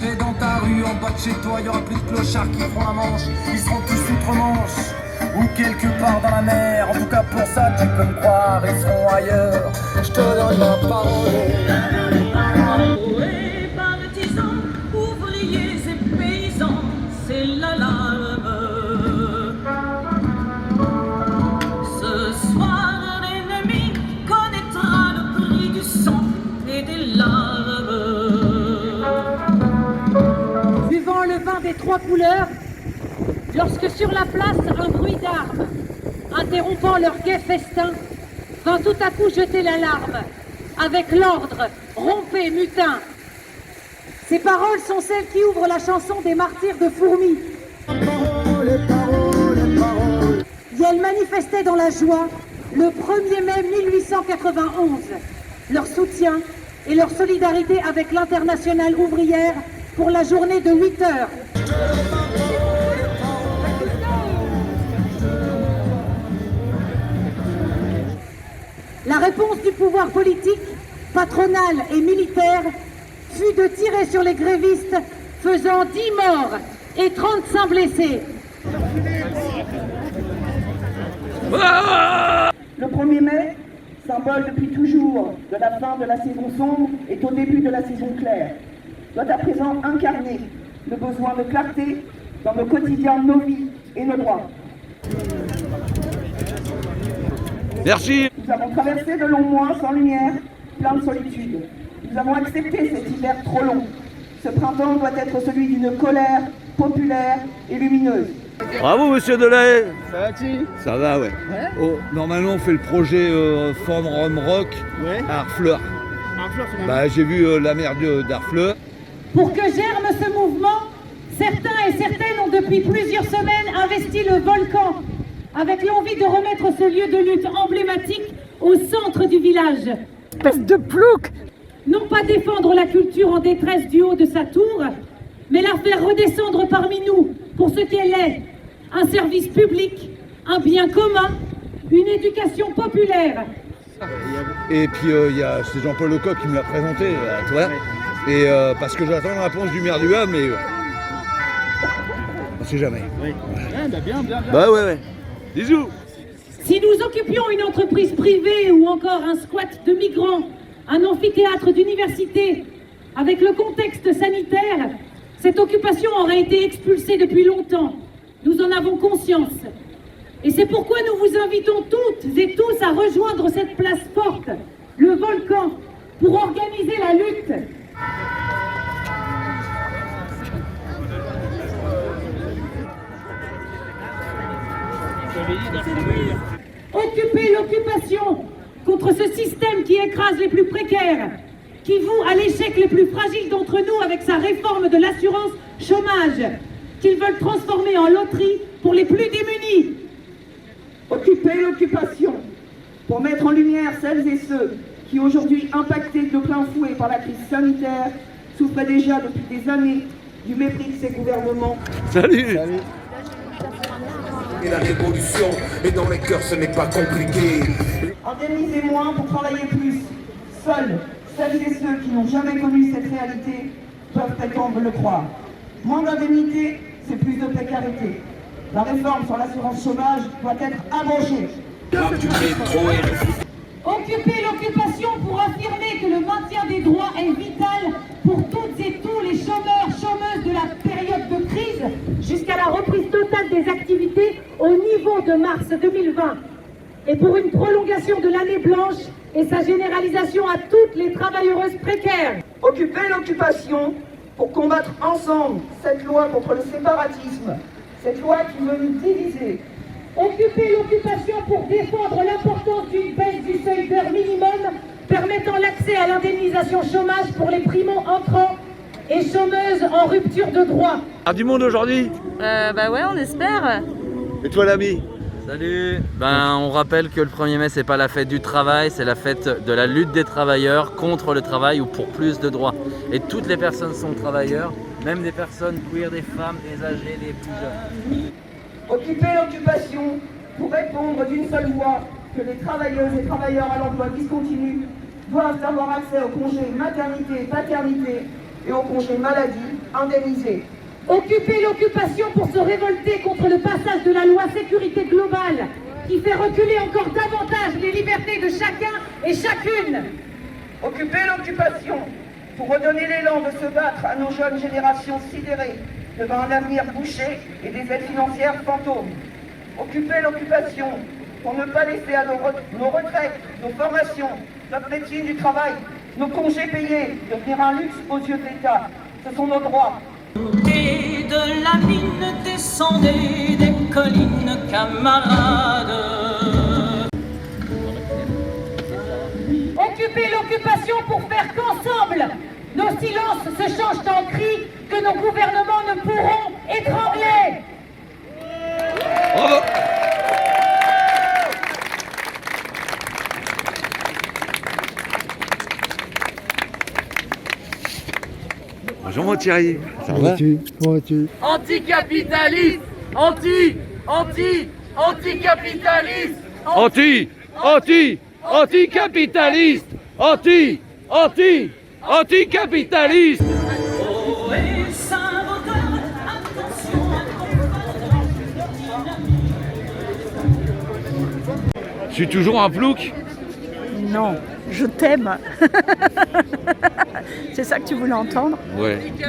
vais dans ta rue, en bas de chez toi, y'aura plus de clochards qui feront la manche. Ils seront tous outre-Manche ou quelque part dans la mer. En tout cas pour ça tu peux me croire, ils seront ailleurs. Je te donne ma parole. Partisans, ouvriers et paysans, c'est l'alarme. Ce soir l'ennemi connaîtra le prix du sang et des larmes. Buvant le vin des trois couleurs, lorsque sur la place un bruit d'armes, interrompant leur gai festin, vint tout à coup jeter l'alarme, avec l'ordre, rompez mutin. Ces paroles sont celles qui ouvrent la chanson des martyrs de Fourmi. Et elles manifestaient dans la joie, le 1er mai 1891, leur soutien et leur solidarité avec l'internationale ouvrière pour la journée de 8 heures. La réponse du pouvoir politique, patronal et militaire fut de tirer sur les grévistes, faisant 10 morts et 35 blessés. Le 1er mai, symbole depuis toujours de la fin de la saison sombre, est au début de la saison claire, doit à présent incarner le besoin de clarté dans nos quotidiens, nos vies et nos droits. Merci. Nous avons traversé de longs mois sans lumière, plein de solitude. Nous avons accepté cet hiver trop long. Ce printemps doit être celui d'une colère populaire et lumineuse. Bravo monsieur Delay. Ça va-t-il? Ça va, ouais. Oh, normalement on fait le projet Forme Rome Rock à Harfleur. Bah, j'ai vu la maire d'Harfleur. Pour que germe ce mouvement, certains et certaines ont depuis plusieurs semaines investi le volcan, avec l'envie de remettre ce lieu de lutte emblématique au centre du village. Espèce de plouc! Non pas défendre la culture en détresse du haut de sa tour, mais la faire redescendre parmi nous pour ce qu'elle est, un service public, un bien commun, une éducation populaire. Et puis c'est Jean-Paul Lecoq qui me l'a présenté à toi. Et parce que j'attends la réponse du maire du Havre, mais on sait jamais. Oui. Ouais, bah bien. Bah ouais. Bisous. Si nous occupions une entreprise privée ou encore un squat de migrants, un amphithéâtre d'université, avec le contexte sanitaire, cette occupation aurait été expulsée depuis longtemps. Nous en avons conscience. Et c'est pourquoi nous vous invitons toutes et tous à rejoindre cette place forte, le volcan, pour organiser la lutte. Occuper l'occupation contre ce système qui écrase les plus précaires, qui voue à l'échec les plus fragiles d'entre nous avec sa réforme de l'assurance chômage, qu'ils veulent transformer en loterie pour les plus démunis. Occuper l'occupation pour mettre en lumière celles et ceux qui, aujourd'hui impactés de plein fouet par la crise sanitaire, souffraient déjà depuis des années du mépris de ces gouvernements. Salut. Et la révolution, mais dans les cœurs ce n'est pas compliqué. Indemniser moins pour travailler plus. Seuls celles et ceux qui n'ont jamais connu cette réalité peuvent prétendre le croire. Moins d'indemnité, c'est plus de précarité. La réforme sur l'assurance chômage doit être abrogée. Occuper l'occupation pour affirmer que le maintien des droits est vital pour toutes et tous les chômeurs, chômeuses de la période de crise jusqu'à la reprise totale des activités au niveau de mars 2020 et pour une prolongation de l'année blanche et sa généralisation à toutes les travailleuses précaires. Occuper l'occupation pour combattre ensemble cette loi contre le séparatisme, cette loi qui veut nous diviser. Occuper l'occupation pour défendre l'importance d'une baisse du seuil d'heure minimum permettant l'accès à l'indemnisation chômage pour les primo-entrants et chômeuses en rupture de droit. Du monde aujourd'hui? Bah ouais, on espère. Et toi l'ami? Salut. On rappelle que le 1er mai c'est pas la fête du travail, c'est la fête de la lutte des travailleurs contre le travail ou pour plus de droits. Et toutes les personnes sont travailleurs, même des personnes queer, des femmes, des âgés, des plus jeunes. Occuper l'occupation pour répondre d'une seule voix que les travailleuses et travailleurs à l'emploi discontinu doivent avoir accès au congé maternité et paternité et au congé maladie indemnisé. Occuper l'occupation pour se révolter contre le passage de la loi sécurité globale qui fait reculer encore davantage les libertés de chacun et chacune. Occuper l'occupation pour redonner l'élan de se battre à nos jeunes générations sidérées devant un avenir bouché et des aides financières fantômes. Occuper l'occupation pour ne pas laisser à nos retraites, nos formations, notre médecine du travail, nos congés payés devenir un luxe aux yeux de l'État. Ce sont nos droits. Et de la mine descendez des collines, camarades. Occuper l'occupation pour faire qu'ensemble, nos silences se changent en cris que nos gouvernements ne pourront étrangler. Bravo. Bonjour mon Thierry, ça va? Anticapitaliste, anticapitaliste, Anticapitaliste, anticapitaliste. Oh, et Saint-Vaudin, attention à Je suis toujours un plouc. Non, je t'aime. C'est ça que tu voulais entendre? Ouais.